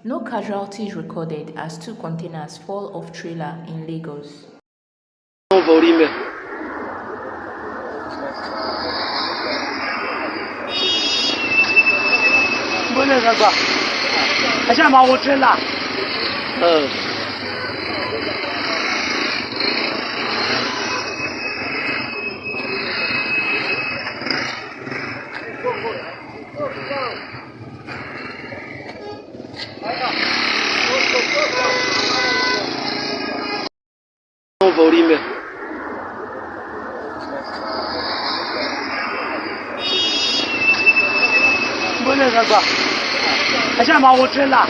No casualties recorded as two containers fall off trailer in Lagos. Boleh kagak? Aja mau trailer.